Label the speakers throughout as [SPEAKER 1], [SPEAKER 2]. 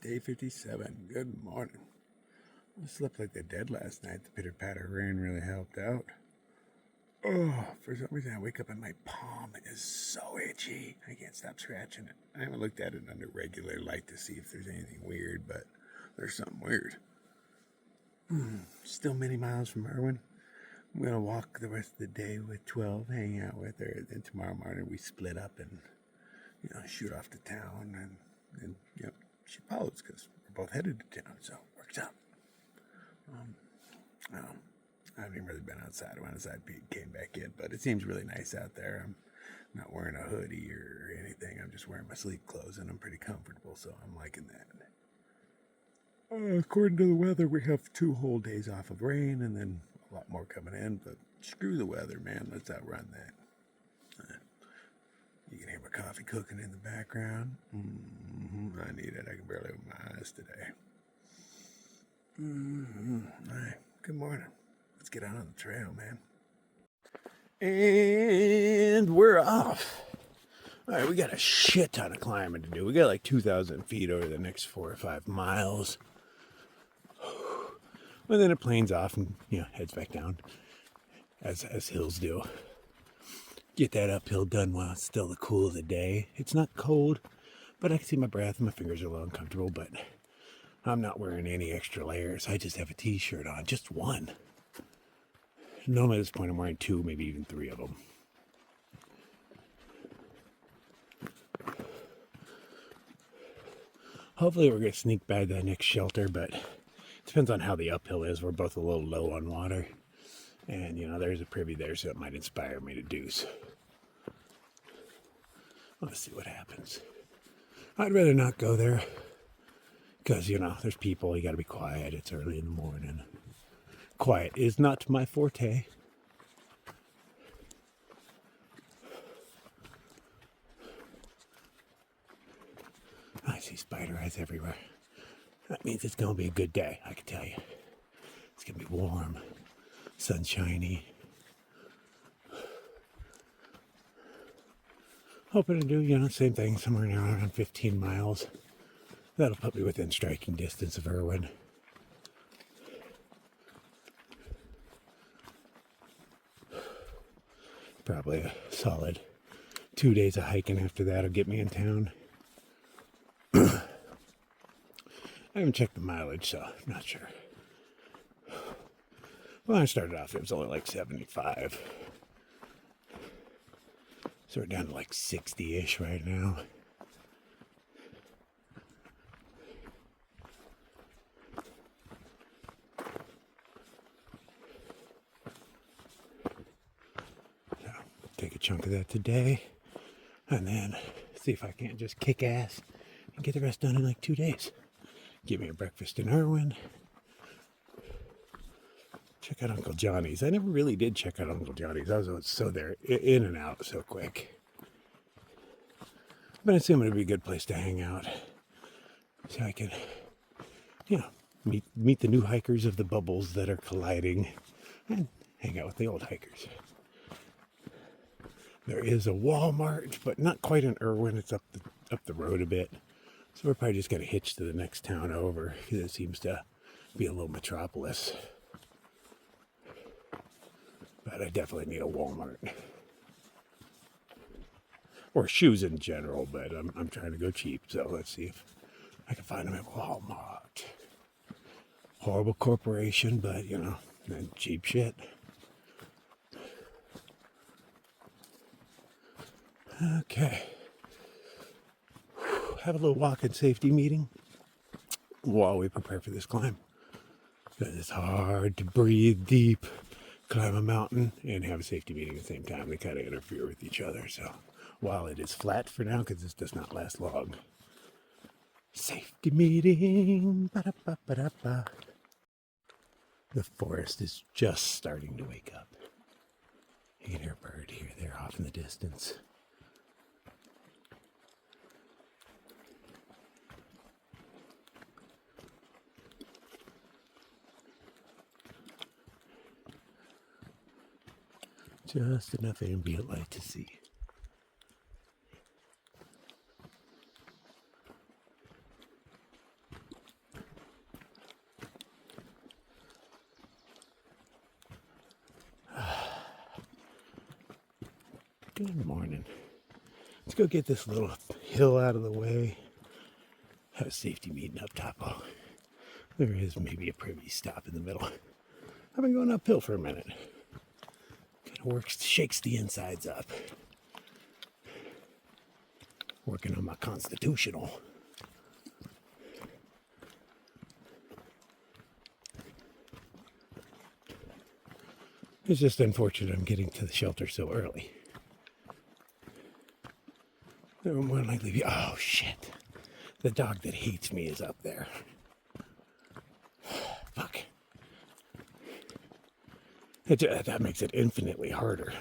[SPEAKER 1] Day 57. Good morning. I slept like the dead last night. The pitter patter rain really helped out. Oh, for some reason I wake up and my palm is so itchy. I can't stop scratching it. I haven't looked at it under regular light to see if there's anything weird, but there's something weird. Still many miles from Irwin. I'm going to walk the rest of the day with 12, hang out with her. Then tomorrow morning we split up and, shoot off to town. And she follows because we're both headed to town, so it works out. I haven't even really been outside. I went outside, came back in, but it seems really nice out there. I'm not wearing a hoodie or anything. I'm just wearing my sleep clothes, and I'm pretty comfortable, so I'm liking that. According to the weather, we have 2 whole days off of rain, and then a lot more coming in, but screw the weather, man. Let's outrun that. You can hear my coffee cooking in the background. I need it. I can barely open my eyes today. All right. Good morning. Let's get out on the trail, man. And we're off. All right, we got a shit ton of climbing to do. We got like 2,000 feet over the next 4 or 5 miles. And then it planes off and, heads back down, as hills do. Get that uphill done while it's still the cool of the day. It's not cold, but I can see my breath and my fingers are a little uncomfortable, but I'm not wearing any extra layers. I just have a t-shirt on, just one. Normally at this point I'm wearing 2, maybe even 3 of them. Hopefully we're going to sneak by the next shelter, but it depends on how the uphill is. We're both a little low on water. And, there's a privy there, so it might inspire me to do so. Let's see what happens. I'd rather not go there. Because, there's people. You got to be quiet. It's early in the morning. Quiet is not my forte. I see spider eyes everywhere. That means it's going to be a good day, I can tell you. It's going to be warm, sunshiny. Hoping to do, same thing, somewhere around 15 miles. That'll put me within striking distance of Irwin. Probably a solid 2 days of hiking after that will get me in town. I haven't checked the mileage, so I'm not sure. When I started off, it was only like 75. So we're down to like 60-ish right now. So, take a chunk of that today, and then see if I can't just kick ass and get the rest done in like 2 days. Give me a breakfast in Irwin. Check out Uncle Johnny's. I never really did check out Uncle Johnny's. I was so there, in and out so quick. But I assume it'd be a good place to hang out. So I can, meet the new hikers of the bubbles that are colliding and hang out with the old hikers. There is a Walmart, but not quite in Irwin. It's up the road a bit. So we're probably just going to hitch to the next town over, because it seems to be a little metropolis. But I definitely need a Walmart. Or shoes in general, but I'm trying to go cheap, so let's see if I can find them at Walmart. Horrible corporation, but, cheap shit. Okay. Have a little walk and safety meeting while we prepare for this climb. Because it's hard to breathe deep, climb a mountain, and have a safety meeting at the same time. They kind of interfere with each other. So while it is flat for now, because this does not last long. Safety meeting. Ba-da-ba-ba-da-ba. The forest is just starting to wake up. You can hear a bird here, there off in the distance. Just enough ambient light to see. Good morning. Let's go get this little hill out of the way. Have a safety meeting up top. Oh, there is maybe a privy stop in the middle. I've been going uphill for a minute. Kind of works, shakes the insides up. Working on my constitutional. It's just unfortunate I'm getting to the shelter so early. There will more likely be. Oh shit! The dog that hates me is up there. Fuck. That makes it infinitely harder.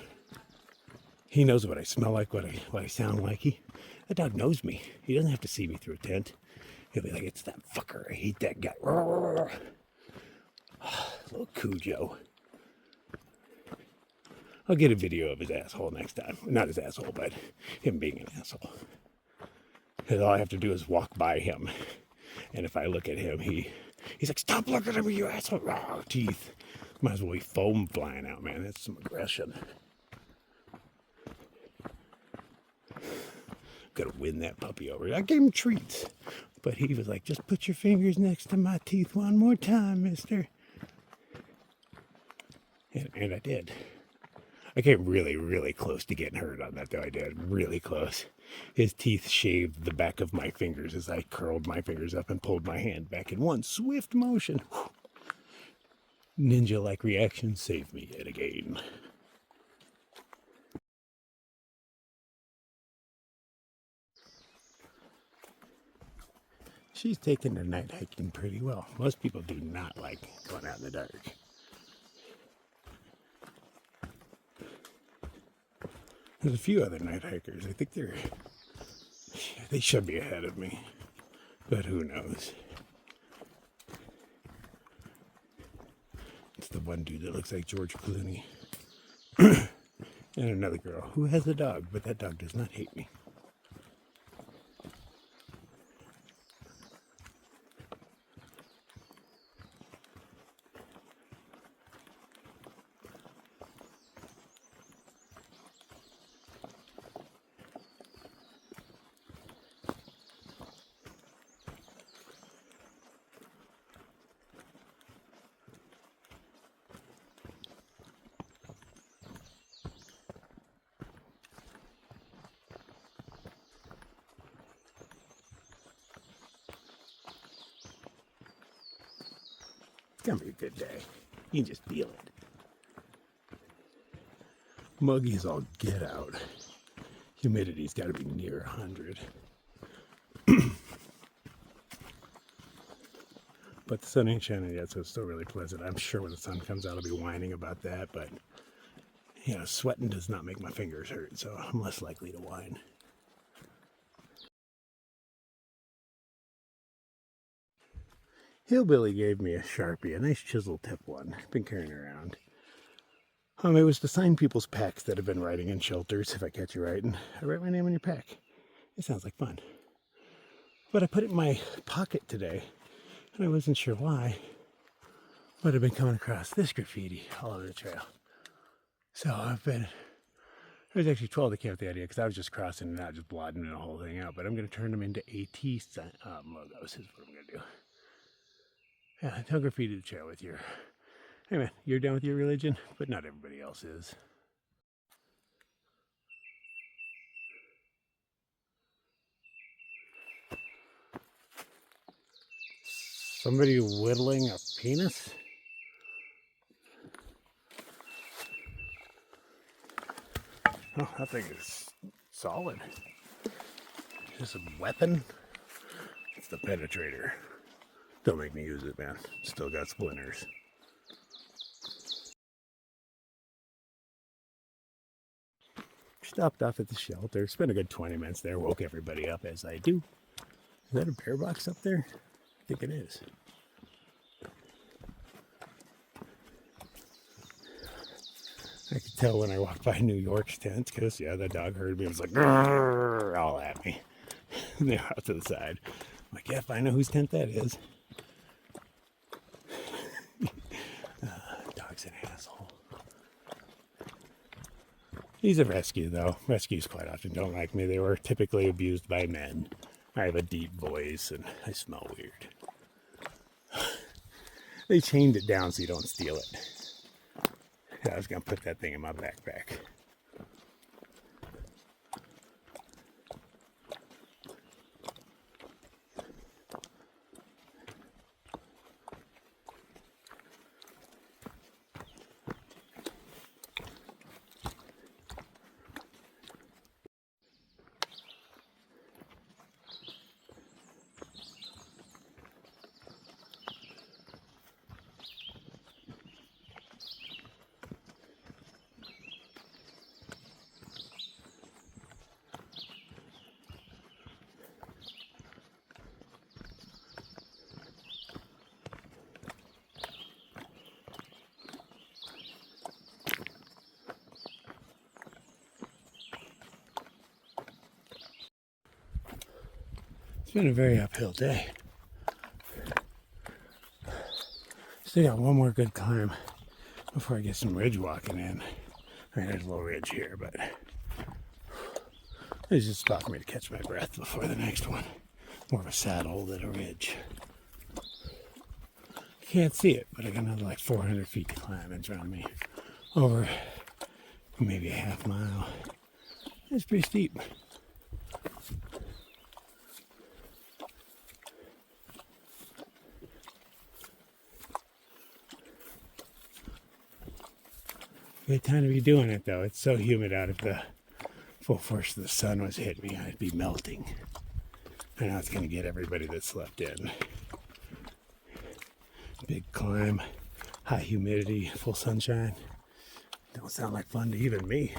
[SPEAKER 1] He knows what I smell like, what I sound like. That dog knows me. He doesn't have to see me through a tent. He'll be like, "It's that fucker. I hate that guy." Little Cujo. I'll get a video of his asshole next time. Not his asshole, but him being an asshole. Because all I have to do is walk by him. And if I look at him, he's like, "Stop looking at me, you asshole." Oh, teeth. Might as well be foam flying out, man. That's some aggression. Gotta win that puppy over. I gave him treats. But he was like, "Just put your fingers next to my teeth one more time, mister." And I did. I came really, really close to getting hurt on that, though. I did. Really close. His teeth shaved the back of my fingers as I curled my fingers up and pulled my hand back in one swift motion. Ninja-like reaction saved me yet again. She's taking the night hiking pretty well. Most people do not like going out in the dark. There's a few other night hikers. I think they should be ahead of me, but who knows? It's the one dude that looks like George Clooney. And another girl who has a dog, but that dog does not hate me. It's gonna be a good day. You can just feel it. Muggy's all get out. Humidity's got to be near 100. But the sun ain't shining yet, so it's still really pleasant. I'm sure when the sun comes out, I'll be whining about that. But, sweating does not make my fingers hurt, so I'm less likely to whine. Hillbilly gave me a Sharpie, a nice chisel tip one. I've been carrying around. It was to sign people's packs that have been writing in shelters, if I catch you right. And I write my name on your pack. It sounds like fun. But I put it in my pocket today, and I wasn't sure why. But I've been coming across this graffiti all over the trail. So there was actually 12 that came up with the idea, because I was just crossing and not just blotting the whole thing out. But I'm going to turn them into AT logos, is what I'm going to do. Yeah, don't graffiti the trail with your... Hey man, you're down with your religion, but not everybody else is. Somebody whittling a penis? Oh, that thing is solid. Is this a weapon? It's the penetrator. Don't make me use it, man. Still got splinters. Stopped off at the shelter. Spent a good 20 minutes there. Woke everybody up as I do. Is that a bear box up there? I think it is. I could tell when I walked by New York's tent because, the dog heard me. It was like, all at me. And they're out to the side. I'm like, if I know whose tent that is. Dog's an asshole. He's a rescue, though. Rescues quite often don't like me. They were typically abused by men. I have a deep voice and I smell weird. They chained it down so you don't steal it. I was going to put that thing in my backpack. It's been a very uphill day. Still got one more good climb before I get some ridge walking in. I mean, there's a little ridge here, but it's just a spot for me to catch my breath before the next one. More of a saddle than a ridge. Can't see it, but I got another like 400 feet to climb in front of me. Over maybe a half mile. It's pretty steep. Good time to be doing it, though. It's so humid out. If the full force of the sun was hitting me, I'd be melting. I know it's going to get everybody that slept in. Big climb, high humidity, full sunshine. Don't sound like fun to even me.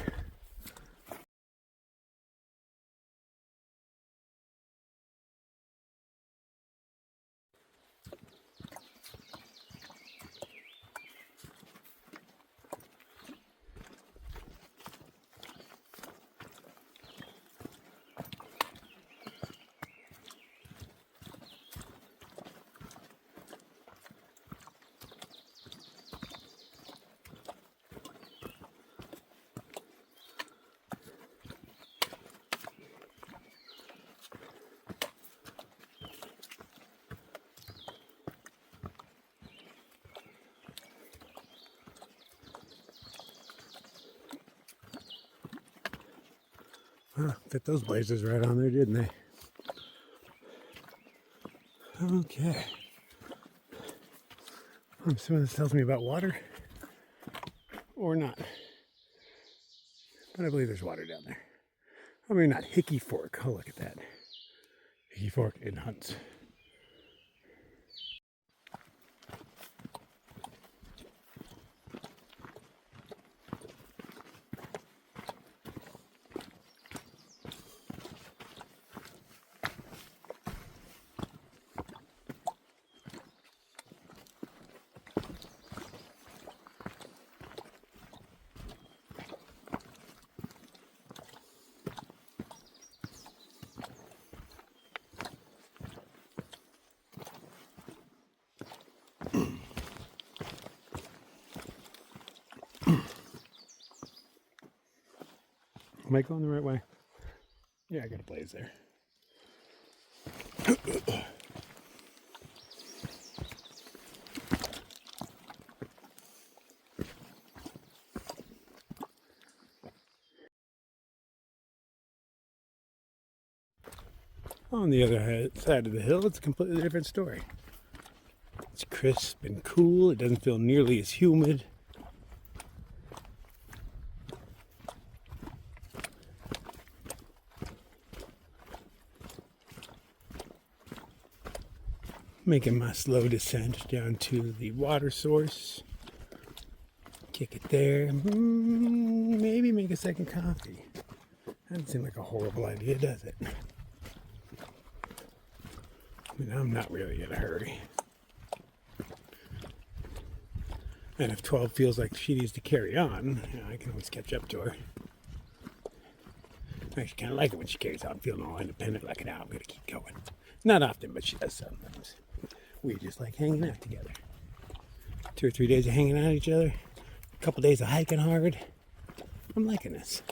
[SPEAKER 1] Huh, fit those blazers right on there, didn't they? Okay. I'm assuming this tells me about water. Or not. But I believe there's water down there. I mean, not Hickey Fork. Oh, look at that. Hickey Fork in Hunts. Am I going the right way? Yeah, I got a blaze there. On the other side of the hill, it's a completely different story. It's crisp and cool. It doesn't feel nearly as humid. Making my slow descent down to the water source. Kick it there. Maybe make a second coffee. That doesn't seem like a horrible idea, does it? I mean, I'm not really in a hurry. And if 12 feels like she needs to carry on, you know, I can always catch up to her. I actually kind of like it when she carries on, feeling all independent, like, now I'm going to keep going. Not often, but she does sometimes. We just like hanging out together. 2 or 3 days of hanging out with each other. A couple days of hiking hard. I'm liking this.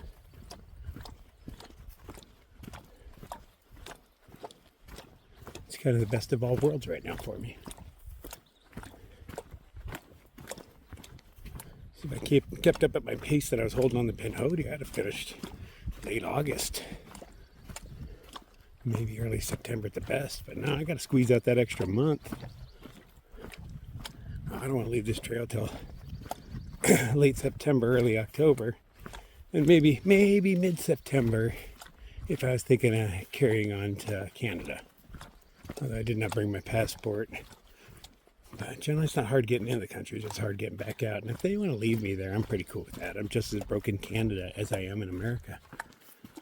[SPEAKER 1] It's kind of the best of all worlds right now for me. See, if I kept up at my pace that I was holding on the Pinhoti, I'd have finished late August. Maybe early September at the best, but now I got to squeeze out that extra month. I don't want to leave this trail till late September, early October, and maybe mid-September if I was thinking of carrying on to Canada. Although I did not bring my passport. But generally it's not hard getting into the country, it's just hard getting back out. And if they want to leave me there, I'm pretty cool with that. I'm just as broke in Canada as I am in America.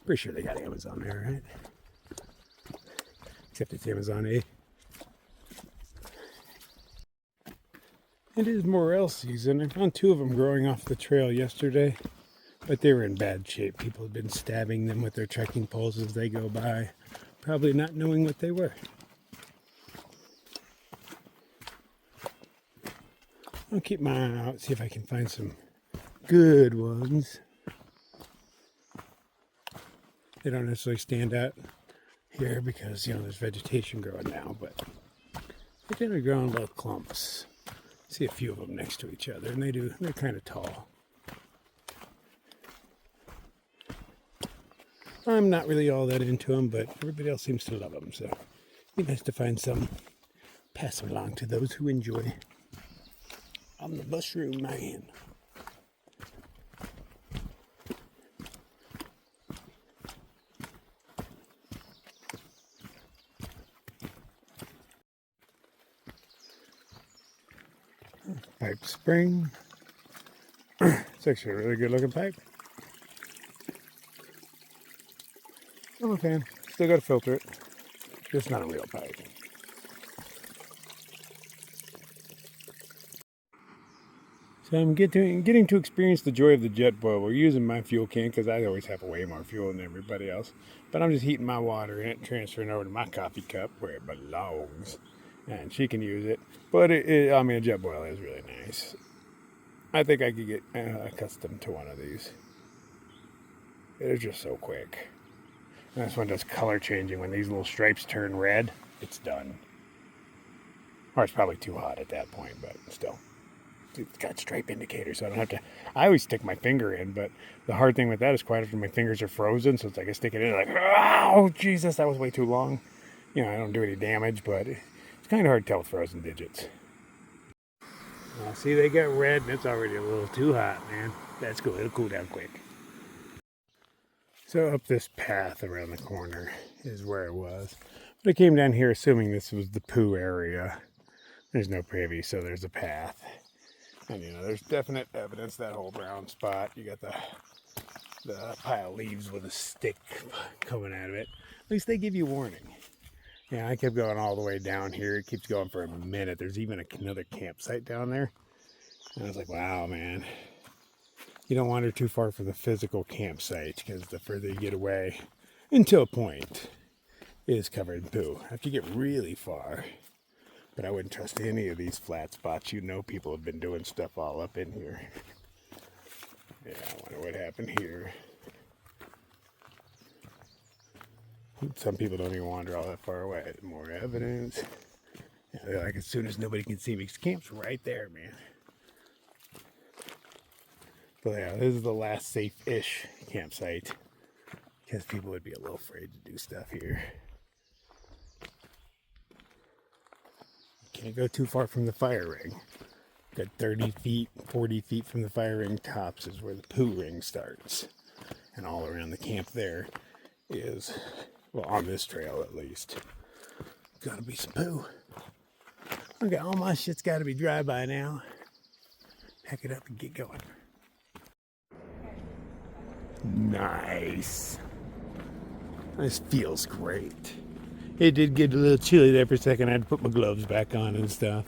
[SPEAKER 1] Pretty sure they got Amazon there, right? Except it's Amazon, eh? It is morel season. I found 2 of them growing off the trail yesterday, but they were in bad shape. People have been stabbing them with their trekking poles as they go by, probably not knowing what they were. I'll keep my eye out, see if I can find some good ones. They don't necessarily stand out here because, there's vegetation growing now, but they tend to grow in little clumps. See a few of them next to each other, and they're kind of tall. I'm not really all that into them, but everybody else seems to love them, so it'd be nice to find some, pass them along to those who enjoy. I'm the mushroom man. Pipe spring. It's actually a really good looking pipe. I'm a fan. Still got to filter it. It's not a real pipe. So I'm getting to experience the joy of the jet boil. We're using my fuel can because I always have way more fuel than everybody else. But I'm just heating my water in it, transferring over to my coffee cup where it belongs. And she can use it. But a jet boil is really nice. I think I could get accustomed to one of these. They're just so quick. And this one does color changing. When these little stripes turn red, it's done. Or it's probably too hot at that point, but still. It's got stripe indicators, so I don't have to. I always stick my finger in, but the hard thing with that is quite often my fingers are frozen, so it's like I stick it in, like, oh, Jesus, that was way too long. I don't do any damage, but it's kind of hard to tell with frozen digits. Well, see, they got red, and it's already a little too hot, man. That's cool. It'll cool down quick. So up this path around the corner is where it was. But I came down here assuming this was the poo area. There's no privy, so there's a path. And, there's definite evidence that whole brown spot. You got the pile of leaves with a stick coming out of it. At least they give you warning. Yeah, I kept going all the way down here. It keeps going for a minute. There's even another campsite down there. And I was like, wow, man. You don't wander too far from the physical campsite because the further you get away, until a point, it is covered in poo. After you get really far. But I wouldn't trust any of these flat spots. People have been doing stuff all up in here. Yeah, I wonder what happened here. Some people don't even wander all that far away. More evidence. Yeah, they're like, as soon as nobody can see me, because camp's right there, man. But yeah, this is the last safe-ish campsite. Because people would be a little afraid to do stuff here. Can't go too far from the fire ring. Got 30 feet, 40 feet from the fire ring tops is where the poo ring starts. And all around the camp there is, well, on this trail at least, gotta be some poo. Okay, all my shit's gotta be dry by now. Pack it up and get going. Nice. This feels great. It did get a little chilly there for a second. I had to put my gloves back on and stuff.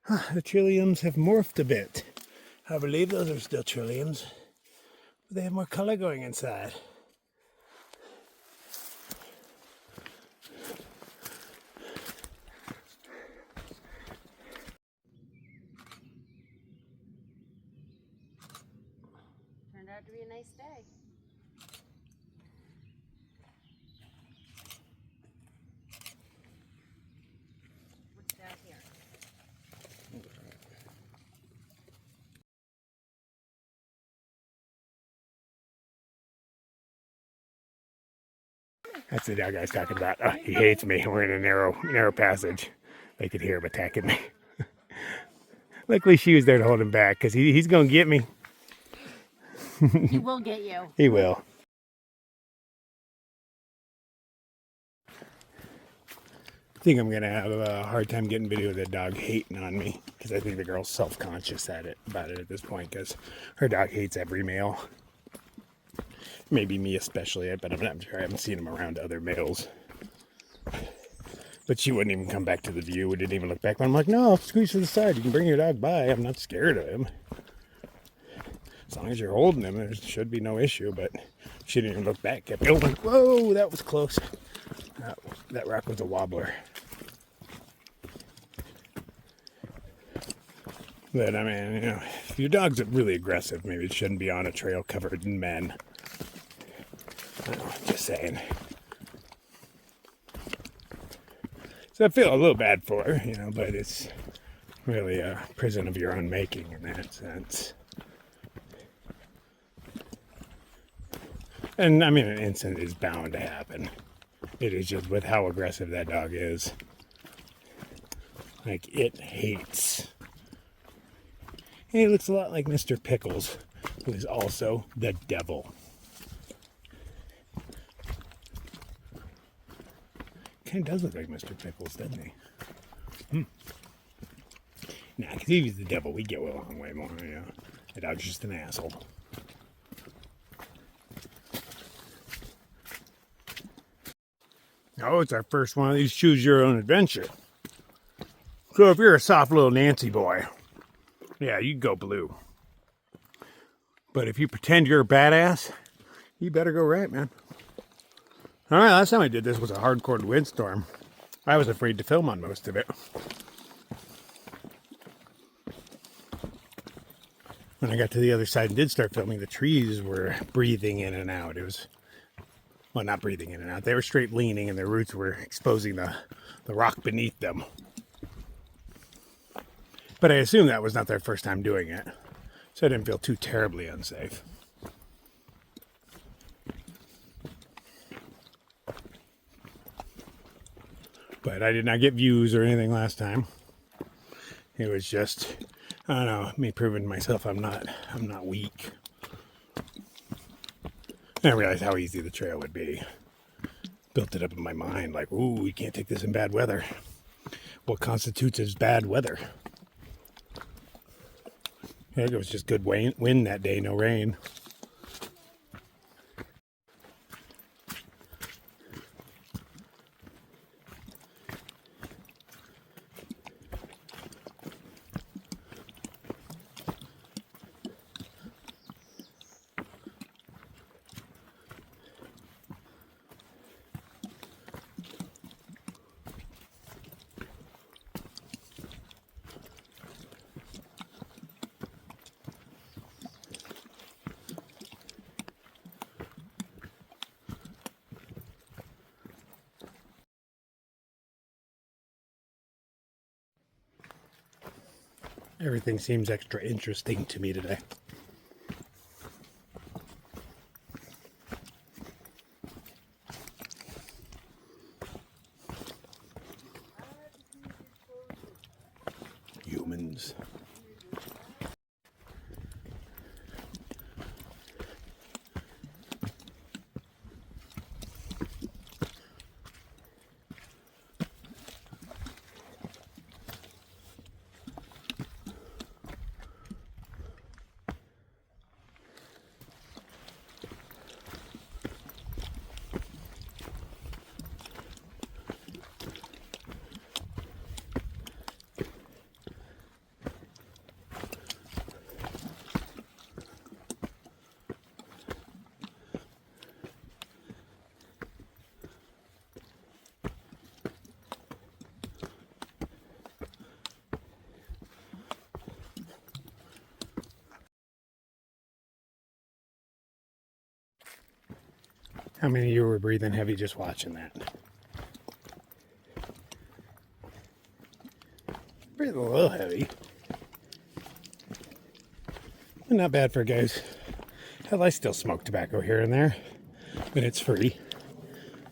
[SPEAKER 1] The trilliums have morphed a bit. I believe those are still trilliums, but they have more color going inside.
[SPEAKER 2] Turned out to be a nice day. What's down here?
[SPEAKER 1] That's the dog I was talking about. Oh, he hates me. We're in a narrow passage. They could hear him attacking me. Luckily, she was there to hold him back because he's going to get me.
[SPEAKER 2] He will get you.
[SPEAKER 1] He will. I think I'm going to have a hard time getting video of that dog hating on me because I think the girl's self-conscious about it at this point because her dog hates every male. Maybe me especially, but I'm not sure. I haven't seen him around other males. But she wouldn't even come back to the view. We didn't even look back. But I'm like, no, squeeze to the side. You can bring your dog by. I'm not scared of him. As long as you're holding him, there should be no issue. But she didn't even look back. Kept going. Whoa, that was close. That rock was a wobbler. But I mean, you know, if your dog's really aggressive, maybe it shouldn't be on a trail covered in men. Just saying. So I feel a little bad for her, you know, but it's really a prison of your own making in that sense. And I mean, an incident is bound to happen. It is just with how aggressive that dog is. Like, it hates. And he looks a lot like Mr. Pickles, who is also the devil. Kind of does look like Mr. Pickles, doesn't he? Nah, because if he's the devil, we get along way more, you know. The dog's just an asshole. Oh, it's our first one of these choose your own adventure. So if you're a soft little Nancy boy, yeah, you go blue. But if you pretend you're a badass, you better go right, man. All right, last time I did this was a hardcore windstorm. I was afraid to film on most of it. When I got to the other side and did start filming, the trees were breathing in and out. It was, well, not breathing in and out. They were straight leaning and their roots were exposing the rock beneath them. But I assume that was not their first time doing it. So I didn't feel too terribly unsafe. But I did not get views or anything last time. It was just, I don't know, me proving to myself I'm not weak. And I realized how easy the trail would be. Built it up in my mind, like, ooh, you can't take this in bad weather. What constitutes as bad weather? I think it was just good wind that day, no rain. Everything seems extra interesting to me today. Humans. How many of you were breathing heavy just watching that? Breathing a little heavy. But not bad for guys. Hell, I still smoke tobacco here and there, but it's free.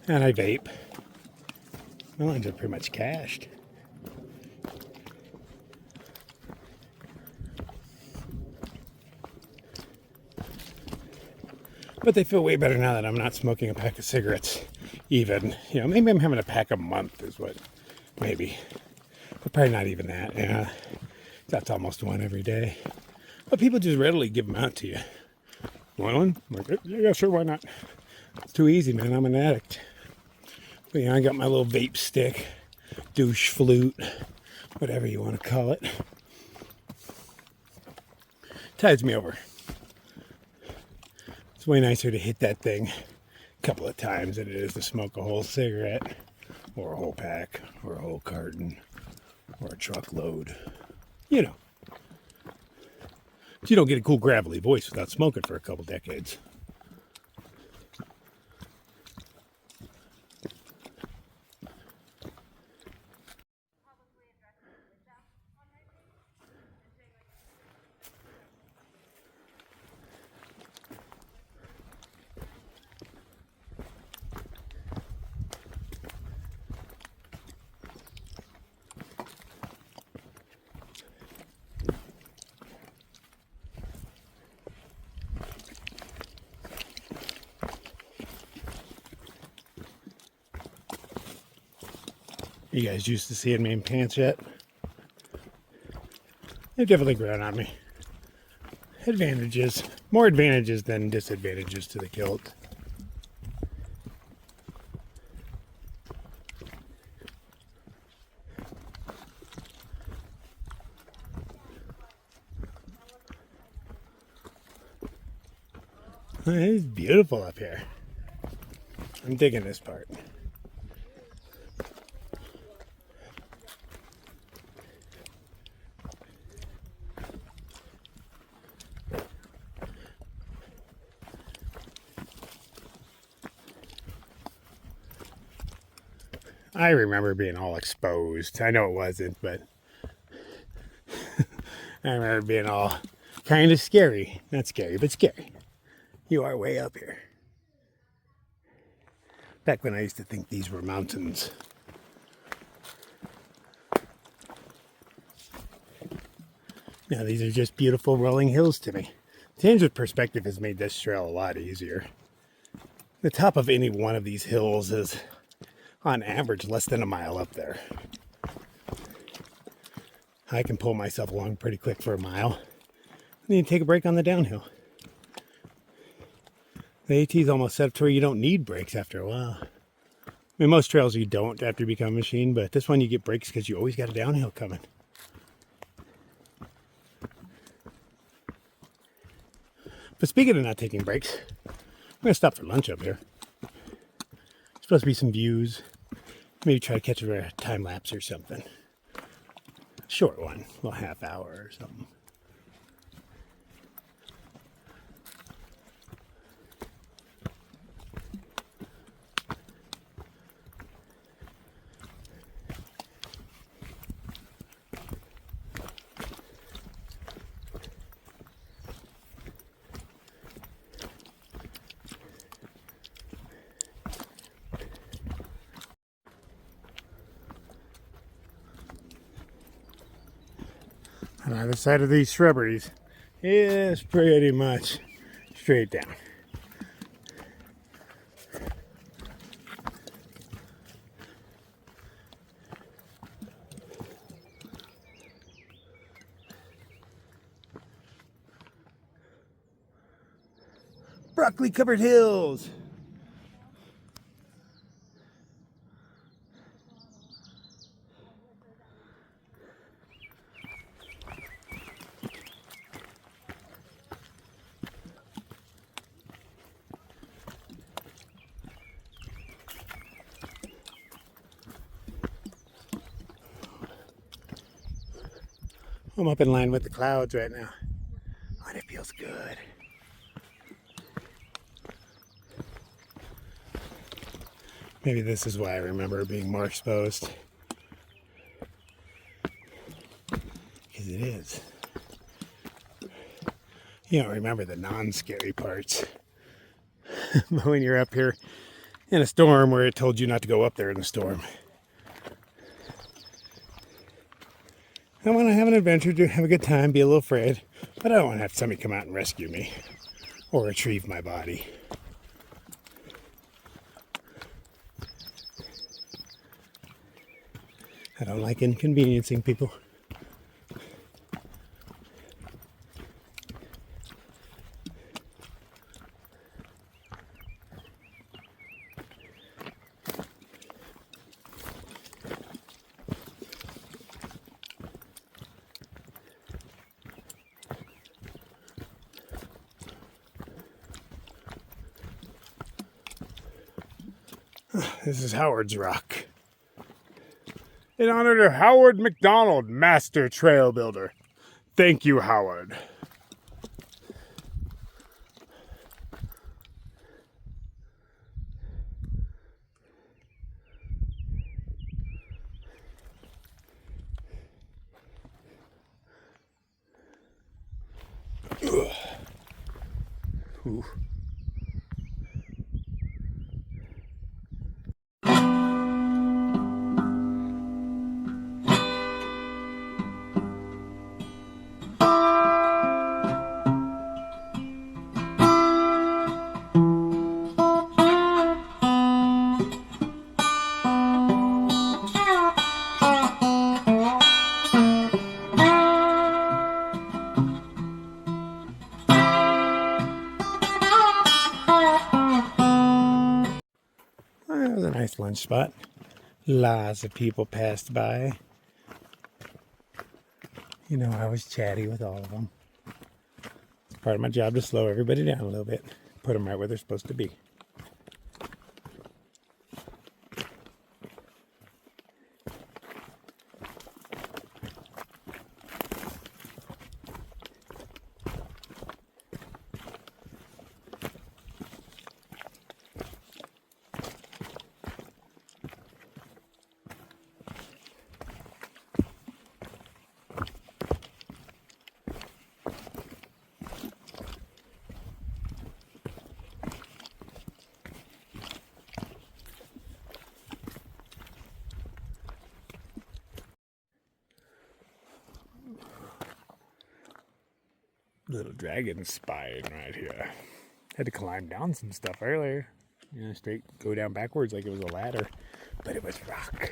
[SPEAKER 1] And I vape. My lines are pretty much cashed. But they feel way better now that I'm not smoking a pack of cigarettes even. You know, maybe I'm having a pack a month is what, maybe. But probably not even that. Yeah, that's almost one every day. But people just readily give them out to you. Want one? I'm like, yeah, sure, why not? It's too easy, man. I'm an addict. But, you know, I got my little vape stick, douche flute, whatever you want to call it. Tides me over. It's way nicer to hit that thing a couple of times than it is to smoke a whole cigarette, or a whole pack, or a whole carton, or a truckload. You know. You don't get a cool gravelly voice without smoking for a couple decades. You guys used to seeing me in pants yet? They've definitely grown on me. Advantages. More advantages than disadvantages to the kilt. It's beautiful up here. I'm digging this part. I remember being all exposed. I know it wasn't, but I remember being all kind of scary. Not scary, but scary. You are way up here. Back when I used to think these were mountains. Now these are just beautiful rolling hills to me. Change of perspective has made this trail a lot easier. The top of any one of these hills is, on average, less than a mile up there. I can pull myself along pretty quick for a mile. And then take a break on the downhill. The AT's almost set up to where you don't need brakes after a while. I mean, most trails you don't after you become a machine, but this one you get brakes because you always got a downhill coming. But speaking of not taking breaks, I'm going to stop for lunch up here. Supposed to be some views. Maybe try to catch a time lapse or something. Short one, a little half hour or something. On either side of these shrubberies is pretty much straight down. Broccoli covered hills. I'm up in line with the clouds right now. Oh, and it feels good. Maybe this is why I remember it being more exposed. Because it is. You don't remember the non-scary parts. But when you're up here in a storm where it told you not to go up there in the storm. I want to have an adventure, to have a good time, be a little afraid, but I don't want to have somebody come out and rescue me or retrieve my body. I don't like inconveniencing people. This is Howard's Rock. In honor to Howard McDonald, Master Trail Builder. Thank you, Howard. Ooh. That was a nice lunch spot. Lots of people passed by. You know, I was chatty with all of them. It's part of my job to slow everybody down a little bit. Put them right where they're supposed to be. Little dragon spine right here. Had to climb down some stuff earlier. You know, straight go down backwards like it was a ladder, but it was rock.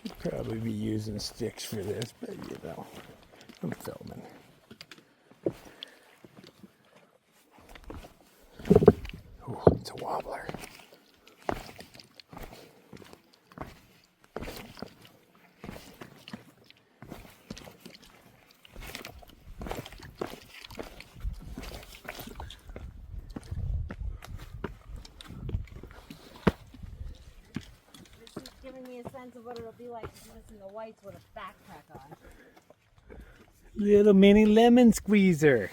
[SPEAKER 1] Should probably be using sticks for this, but you know, I'm filming. It's a wobbler.
[SPEAKER 2] This is giving me a sense of what it'll be like to listen to whites with a backpack on.
[SPEAKER 1] Little mini lemon squeezer.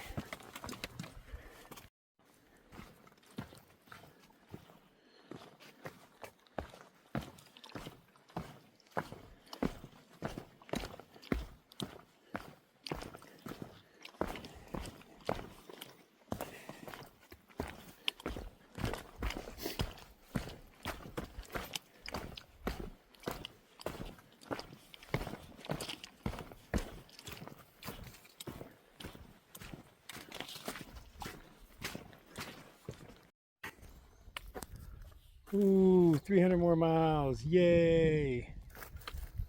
[SPEAKER 1] Ooh, 300 more miles. Yay.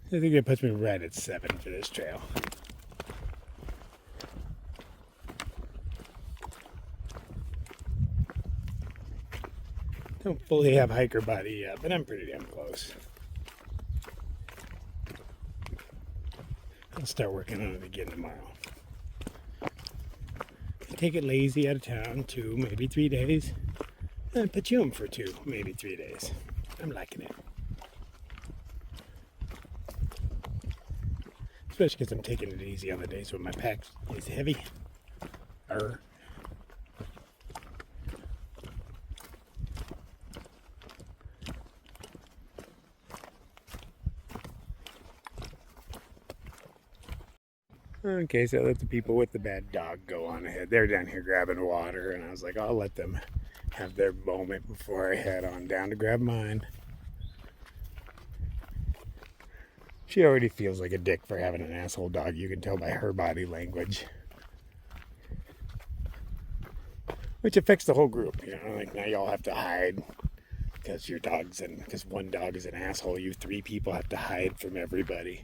[SPEAKER 1] I think that puts me right at 7 for this trail. Don't fully have hiker body yet, but I'm pretty damn close. I'll start working on it again tomorrow. Take it lazy out of town, 2, maybe 3 days. And put you in for 2, maybe 3 days. I'm liking it. especially because I'm taking it easy on the days when my pack is heavy. Okay, so let the people with the bad dog go on ahead. They're down here grabbing water, and I was like, I'll let them have their moment before I head on down to grab mine. She already feels like a dick for having an asshole dog. You can tell by her body language. Which affects the whole group, you know, like now y'all have to hide because your dog's because one dog is an asshole. You 3 people have to hide from everybody.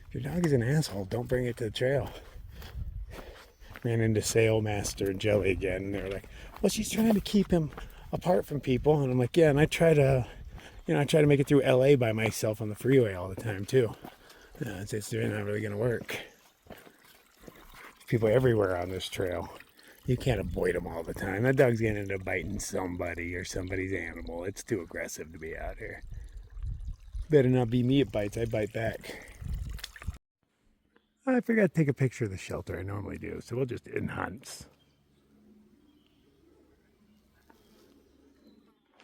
[SPEAKER 1] If your dog is an asshole, don't bring it to the trail. Ran into Sailmaster and Jelly again, and they're like, well, she's trying to keep him apart from people. And I'm like, yeah, and I try to make it through LA by myself on the freeway all the time too. It's not really gonna work. People everywhere on this trail. You can't avoid them all the time. That dog's gonna end up biting somebody or somebody's animal. It's too aggressive to be out here. Better not be me it bites. I bite back. I forgot to take a picture of the shelter. I normally do, so we'll just end hunts.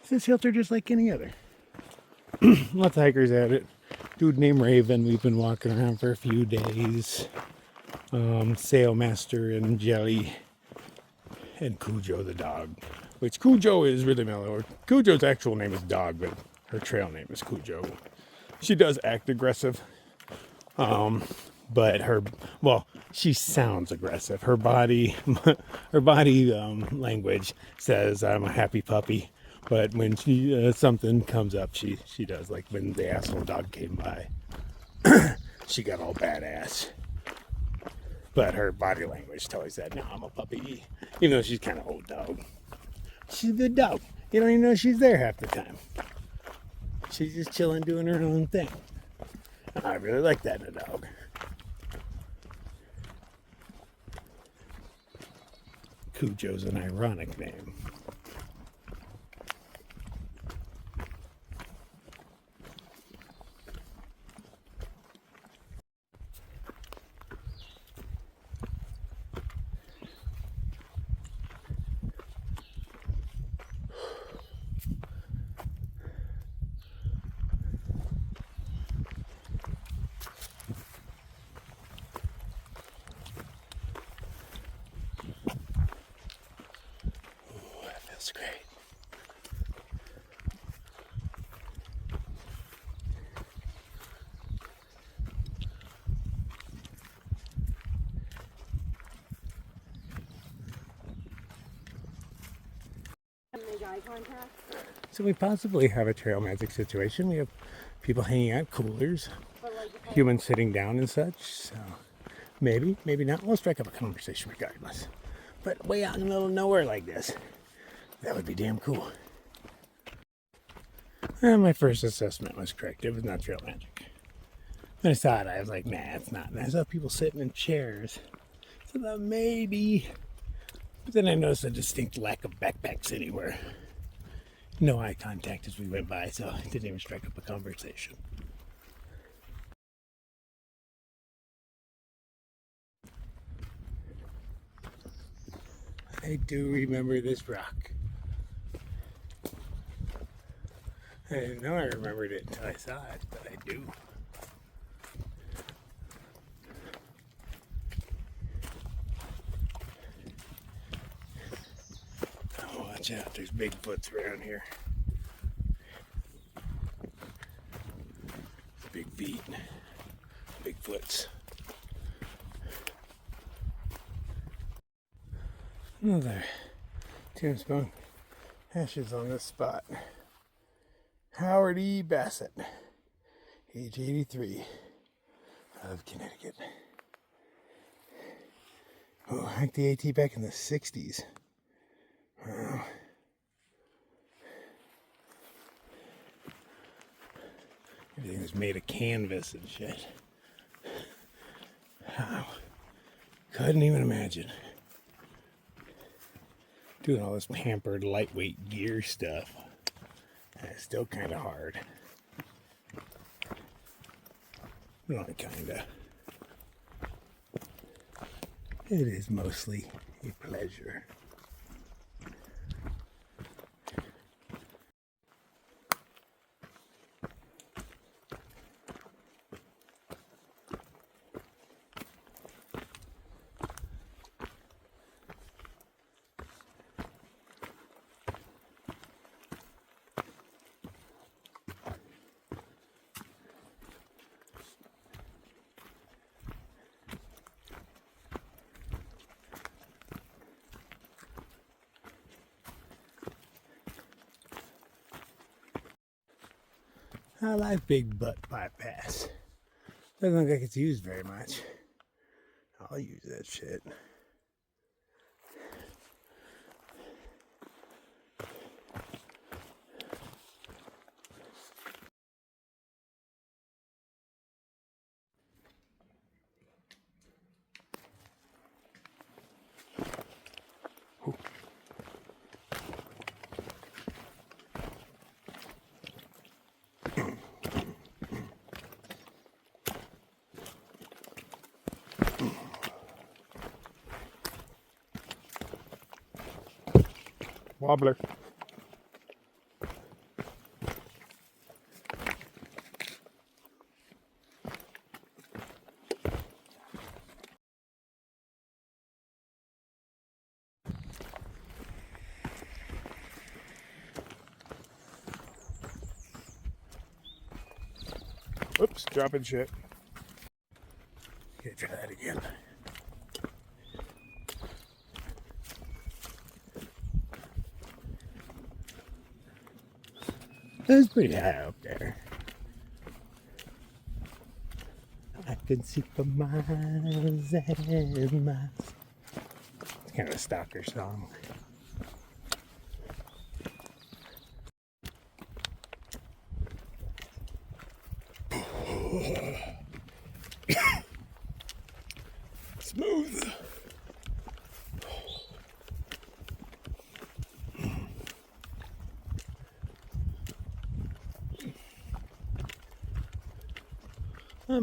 [SPEAKER 1] It's a shelter just like any other. Lots of hikers at it. Dude named Raven. We've been walking around for a few days. Sailmaster and Jelly and Cujo the dog, which Cujo is really mellow. Cujo's actual name is Dog, but her trail name is Cujo. She does act aggressive, but she sounds aggressive. Her body language says I'm a happy puppy, but when something comes up, she does, like when the asshole dog came by. She got all badass. But her body language tells that, no, I'm a puppy. Even though she's kind of old dog. She's a good dog. You don't even know she's there half the time. She's just chilling, doing her own thing. I really like that in a dog. Cujo's an ironic name. That's great.
[SPEAKER 2] Make eye contact.
[SPEAKER 1] So we possibly have a trail magic situation. We have people hanging out, coolers, humans sitting down and such. So maybe, maybe not. We'll strike up a conversation regardless. But way out in the middle of nowhere like this, that would be damn cool. And my first assessment was correct. It was not trail magic. When I saw it, I was like, nah, it's not. And I saw people sitting in chairs. So that maybe. But then I noticed a distinct lack of backpacks anywhere. No eye contact as we went by, so I didn't even strike up a conversation. I do remember this rock. I didn't know I remembered it until I saw it, but I do. Oh, watch out, there's Bigfoots around here. Big feet, Bigfoots. Another tombstone ashes on this spot. Howard E. Bassett, age 83, of Connecticut. Oh, hiked the AT back in the 60s. Wow. Everything was made of canvas and shit. Wow. Couldn't even imagine. Doing all this pampered lightweight gear stuff. And it's still kind of hard. Well, kinda. It is mostly a pleasure. I like Big Butt Bypass. Doesn't look like it's used very much. I'll use that shit. Wobbler. Oops, dropping shit. Okay, try that again. It's pretty high up there. I can see for miles and miles. It's kind of a stalker song. Smooth.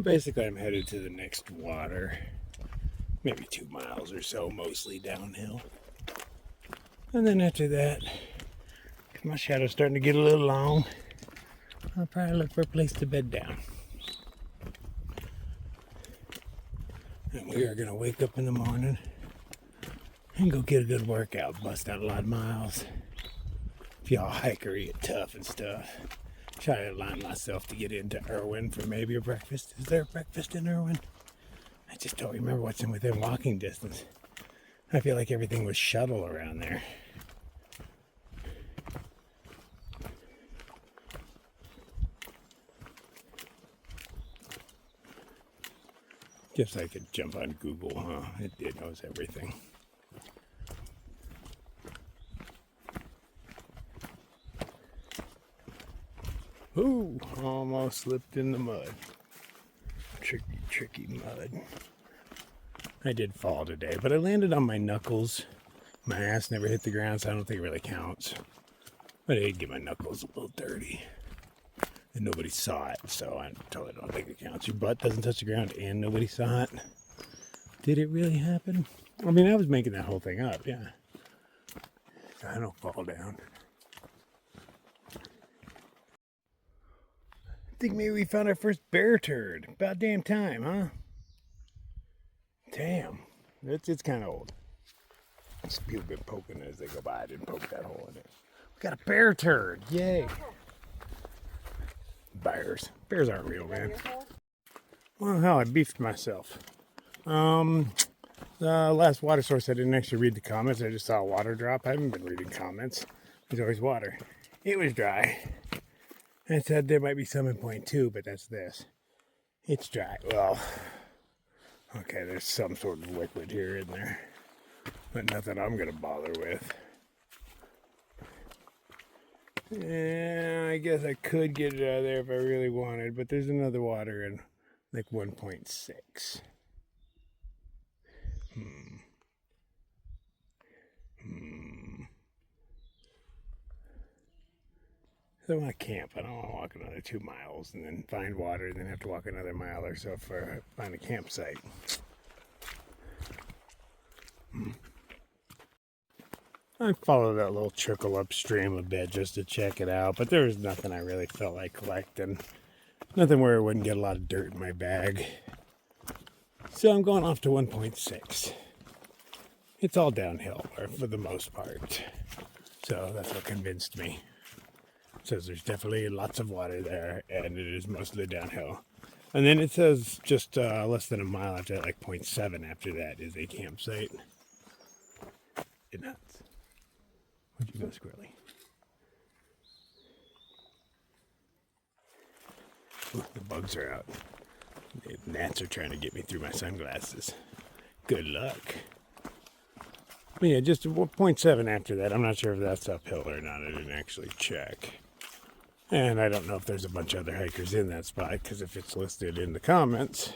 [SPEAKER 1] Basically, I'm headed to the next water. Maybe 2 miles or so, mostly downhill. And then after that, if my shadow's starting to get a little long, I'll probably look for a place to bed down. And we are going to wake up in the morning and go get a good workout, bust out a lot of miles. If y'all hike or eat tough and stuff, try to align myself to get into Irwin for maybe a breakfast. Is there a breakfast in Irwin? I just don't remember what's within walking distance. I feel like everything was shuttle around there. Guess I could jump on Google, huh? It knows everything. Ooh, almost slipped in the mud. Tricky, tricky mud. I did fall today, but I landed on my knuckles. My ass never hit the ground, so I don't think it really counts. But I did get my knuckles a little dirty. And nobody saw it, so I totally don't think it counts. Your butt doesn't touch the ground and nobody saw it. Did it really happen? I mean, I was making that whole thing up, yeah. I don't fall down. I think maybe we found our first bear turd. About damn time, huh? Damn. It's kind of old. People been poking it as they go by. I didn't poke that hole in it. We got a bear turd. Yay. Bears. Bears aren't real, man. Well, hell, I beefed myself. The last water source, I didn't actually read the comments. I just saw a water drop. I haven't been reading comments. There's always water. It was dry. I said there might be some in point 2, but that's this. It's dry. Well, okay, there's some sort of liquid here in there, but nothing I'm going to bother with. Yeah, I guess I could get it out of there if I really wanted, but there's another water in like 1.6. So I want to camp. I don't want to walk another 2 miles and then find water and then have to walk another mile or so for find a campsite. I followed that little trickle upstream a bit just to check it out, but there was nothing I really felt like collecting. Nothing where I wouldn't get a lot of dirt in my bag. So I'm going off to 1.6. It's all downhill, or for the most part. So that's what convinced me. Says there's definitely lots of water there, and it is mostly downhill. And then it says just less than a mile after that, like 0.7 after that, is a campsite. Get nuts. Where'd you go, Squirrely? Ooh, the bugs are out. The gnats are trying to get me through my sunglasses. Good luck. But yeah, just 0.7 after that. I'm not sure if that's uphill or not. I didn't actually check. And I don't know if there's a bunch of other hikers in that spot, because if it's listed in the comments,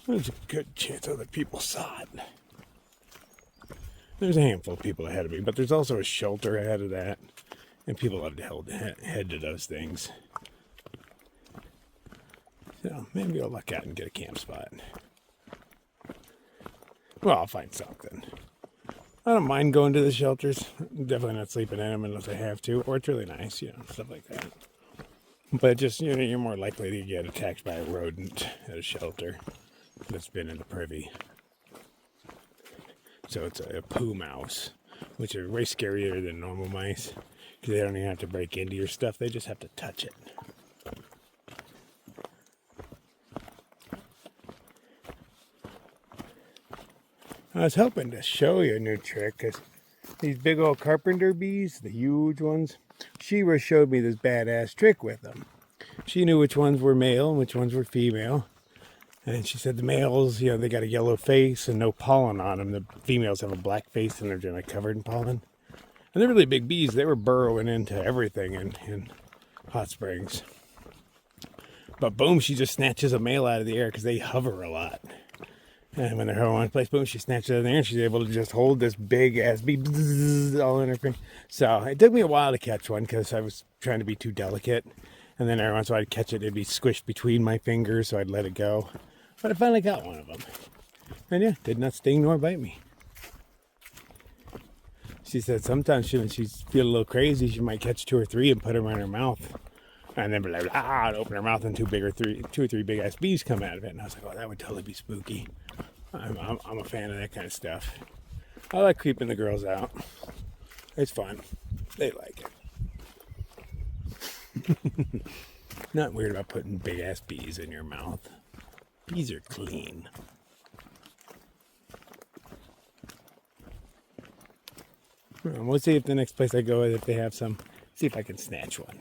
[SPEAKER 1] there's a good chance other people saw it. There's a handful of people ahead of me, but there's also a shelter ahead of that, and people love to head to those things. So maybe I'll luck out and get a camp spot. Well, I'll find something. I don't mind going to the shelters. I'm definitely not sleeping in them unless I have to, or it's really nice, stuff like that. But just, you're more likely to get attacked by a rodent at a shelter that's been in the privy. So it's a poo mouse, which are way scarier than normal mice, because they don't even have to break into your stuff, they just have to touch it. I was hoping to show you a new trick, because these big old carpenter bees, the huge ones, Shira showed me this badass trick with them. She knew which ones were male and which ones were female. And she said the males, they got a yellow face and no pollen on them. The females have a black face and they're like covered in pollen. And they're really big bees. They were burrowing into everything in Hot Springs. But boom, she just snatches a male out of the air because they hover a lot. And when they're hovering in one place, boom, she snatches it in there and she's able to just hold this big ass bee all in her face. So it took me a while to catch one because I was trying to be too delicate. And then every once in a while I'd catch it, it'd be squished between my fingers, so I'd let it go. But I finally got one of them. And yeah, did not sting nor bite me. She said sometimes when she's feeling a little crazy, she might catch 2 or 3 and put them in her mouth. And then be like, and open her mouth and 2 or 3 big ass bees come out of it. And I was like, oh, that would totally be spooky. I'm a fan of that kind of stuff. I like creeping the girls out. It's fun. They like it. Not weird about putting big ass bees in your mouth. Bees are clean. We'll see if the next place I go, if they have some. See if I can snatch one.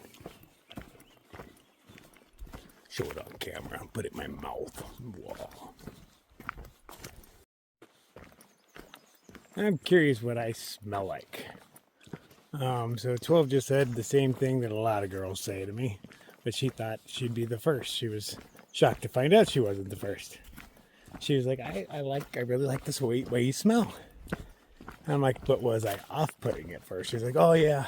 [SPEAKER 1] Show it on camera. Put it in my mouth. Whoa. I'm curious what I smell like. So 12 just said the same thing that a lot of girls say to me, but she thought she'd be the first. She was shocked to find out she wasn't the first. She was like, I really like this way you smell. And I'm like, but was I off-putting at first? She's like, oh yeah.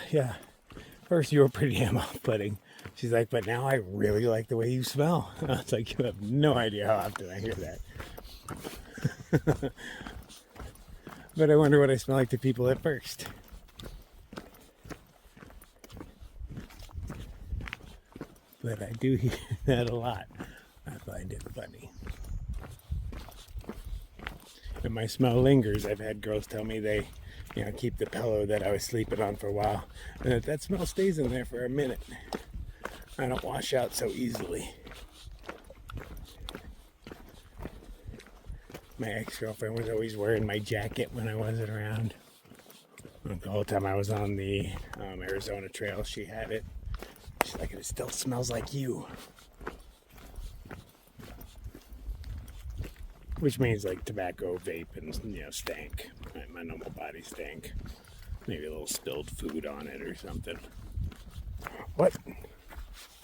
[SPEAKER 1] First you were pretty damn off-putting. She's like, but now I really like the way you smell. And I was like, you have no idea how often I hear that. But I wonder what I smell like to people at first. But I do hear that a lot. I find it funny. And my smell lingers. I've had girls tell me they, keep the pillow that I was sleeping on for a while. And that smell stays in there for a minute. I don't wash out so easily. My ex-girlfriend was always wearing my jacket when I wasn't around. The whole time I was on the Arizona trail, she had it. She's like, it still smells like you. Which means like tobacco, vape, and stank. My normal body stank. Maybe a little spilled food on it or something. What?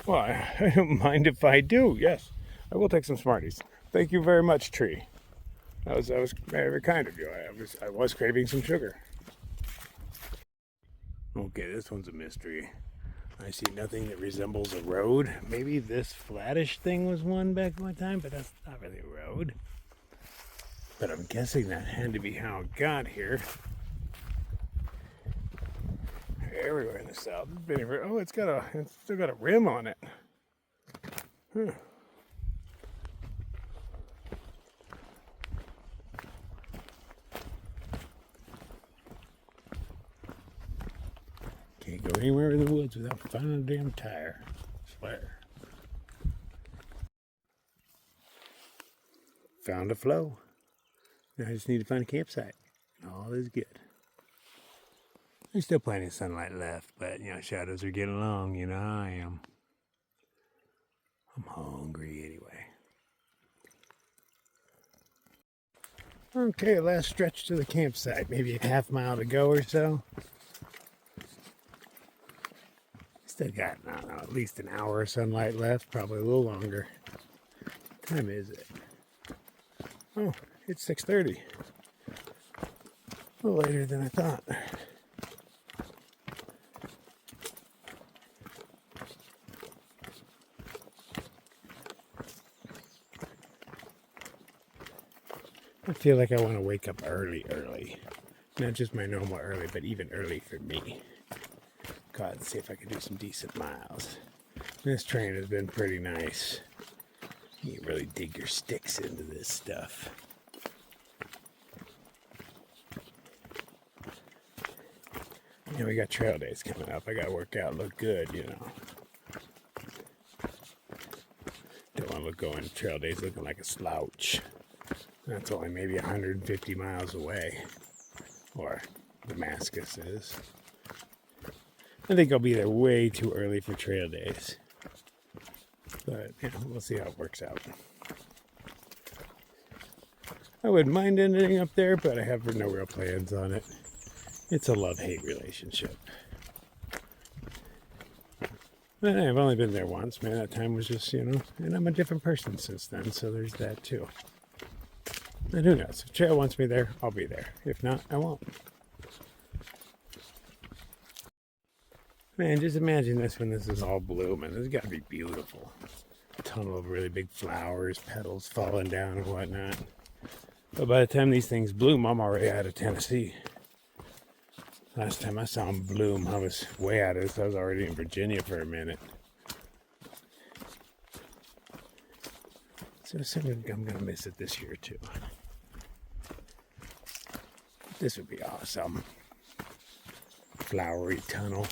[SPEAKER 1] Well, I don't mind if I do. Yes, I will take some Smarties. Thank you very much, Tree. That was very kind of you. I was craving some sugar. Okay, this one's a mystery. I see nothing that resembles a road. Maybe this flattish thing was one back in my time, but that's not really a road. But I'm guessing that had to be how it got here. Everywhere in the south. Oh, it's still got a rim on it. Huh. Can't go anywhere in the woods without finding a damn tire. I swear. Found a flow. Now I just need to find a campsite. And all is good. There's still plenty of sunlight left, but shadows are getting long, how I am. I'm hungry anyway. Okay, last stretch to the campsite. Maybe a half mile to go or so. Still got, I don't know, at least an hour of sunlight left, probably a little longer. What time is it? Oh, it's 6:30. A little later than I thought. I feel like I want to wake up early. Not just my normal early, but even early for me. Go out and see if I can do some decent miles. This train has been pretty nice. You can really dig your sticks into this stuff. We got trail days coming up. I got to work out, look good, Don't want to going to trail days looking like a slouch. That's only maybe 150 miles away, or Damascus is. I think I'll be there way too early for trail days, but we'll see how it works out. I wouldn't mind ending up there, but I have no real plans on it. It's a love-hate relationship. But I've only been there once, man. That time was just, and I'm a different person since then, so there's that too. And who knows? If Trail wants me there, I'll be there. If not, I won't. Man, just imagine this when this is all blooming. This has got to be beautiful. A tunnel of really big flowers, petals falling down and whatnot. But by the time these things bloom, I'm already out of Tennessee. Last time I saw them bloom, I was way out of this. I was already in Virginia for a minute. So I'm going to miss it this year too. This would be awesome. Flowery tunnel.